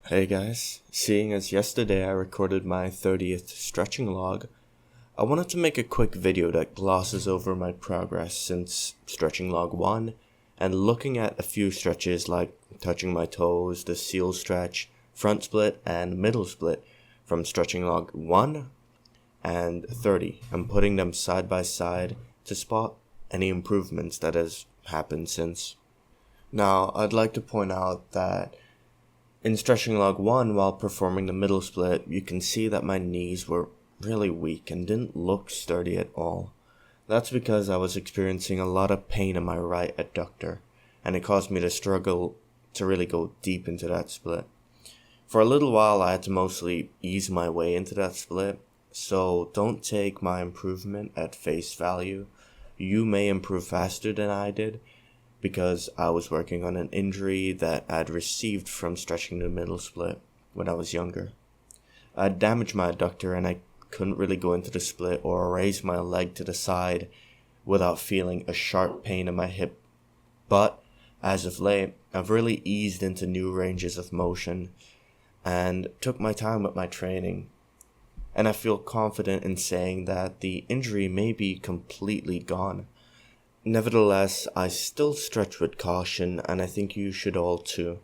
Hey guys, seeing as yesterday I recorded my 30th stretching log, I wanted to make a quick video that glosses over my progress since stretching log 1 and looking at a few stretches like touching my toes, the seal stretch, front split, and middle split from stretching log 1 and 30 and putting them side by side to spot any improvements that has happened since. Now, I'd like to point out that in stretching log 1, while performing the middle split, you can see that my knees were really weak and didn't look sturdy at all. That's because I was experiencing a lot of pain in my right adductor, and it caused me to struggle to really go deep into that split. For a little while, I had to mostly ease my way into that split, so don't take my improvement at face value. You may improve faster than I did, because I was working on an injury that I'd received from stretching the middle split when I was younger. I damaged my adductor and I couldn't really go into the split or raise my leg to the side without feeling a sharp pain in my hip. But as of late, I've really eased into new ranges of motion and took my time with my training. And I feel confident in saying that the injury may be completely gone. Nevertheless, I still stretch with caution, and I think you should all too.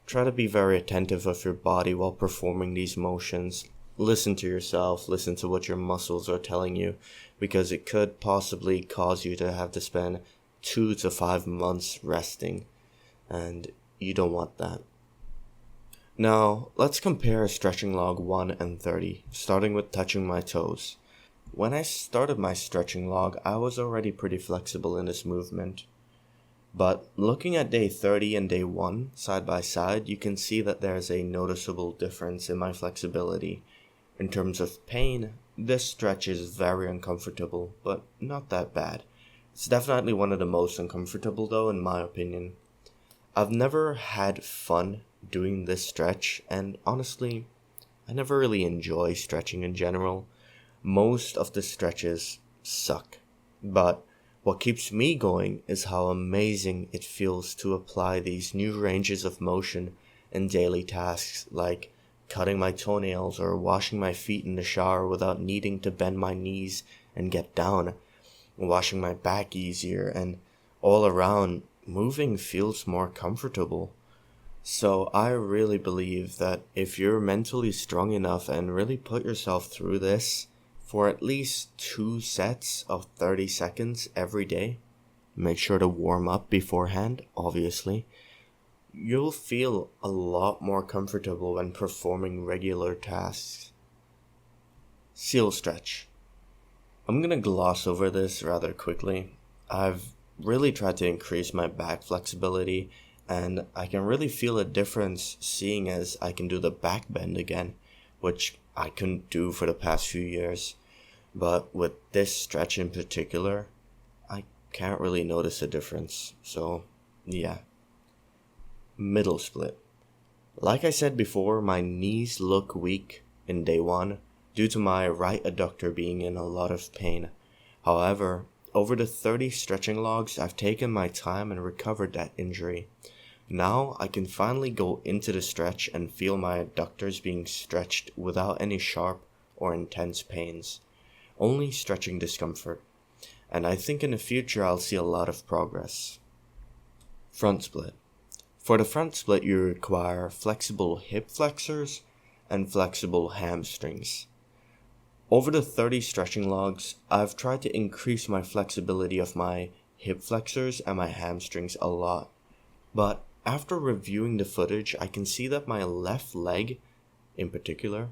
Try to be very attentive of your body while performing these motions. Listen to yourself, listen to what your muscles are telling you, because it could possibly cause you to have to spend 2 to 5 months resting, and you don't want that. Now, let's compare stretching log 1 and 30, starting with touching my toes. When I started my stretching log, I was already pretty flexible in this movement. But looking at day 30 and day 1 side by side, you can see that there's a noticeable difference in my flexibility. In terms of pain, this stretch is very uncomfortable, but not that bad. It's definitely one of the most uncomfortable though, in my opinion. I've never had fun doing this stretch, and honestly, I never really enjoy stretching in general. Most of the stretches suck, but what keeps me going is how amazing it feels to apply these new ranges of motion in daily tasks like cutting my toenails or washing my feet in the shower without needing to bend my knees and get down, washing my back easier, and all around moving feels more comfortable. So I really believe that if you're mentally strong enough and really put yourself through this, for at least 2 sets of 30 seconds every day, make sure to warm up beforehand, obviously, you'll feel a lot more comfortable when performing regular tasks. Seal stretch. I'm gonna gloss over this rather quickly. I've really tried to increase my back flexibility, and I can really feel a difference seeing as I can do the back bend again, which I couldn't do for the past few years. But with this stretch in particular, I can't really notice a difference. So, yeah. Middle split. Like I said before, my knees look weak in day 1 due to my right adductor being in a lot of pain. However, over the 30 stretching logs, I've taken my time and recovered that injury. Now I can finally go into the stretch and feel my adductors being stretched without any sharp or intense pains. Only stretching discomfort. And I think in the future I'll see a lot of progress. Front split. For the front split you require flexible hip flexors and flexible hamstrings. Over the 30 stretching logs, I've tried to increase my flexibility of my hip flexors and my hamstrings a lot. But after reviewing the footage, I can see that my left leg, in particular,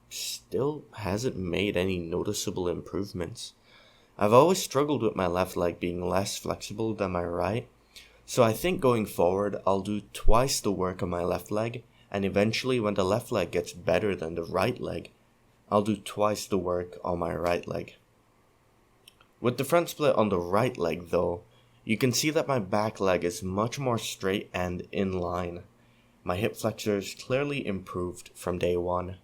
still hasn't made any noticeable improvements. I've always struggled with my left leg being less flexible than my right, so I think going forward I'll do twice the work on my left leg, and eventually when the left leg gets better than the right leg, I'll do twice the work on my right leg. With the front split on the right leg though, you can see that my back leg is much more straight and in line. My hip flexors clearly improved from day 1.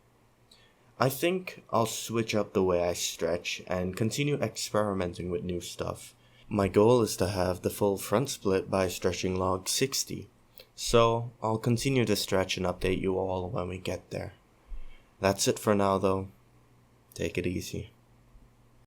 I think I'll switch up the way I stretch and continue experimenting with new stuff. My goal is to have the full front split by stretching log 60. So I'll continue to stretch and update you all when we get there. That's it for now though. Take it easy.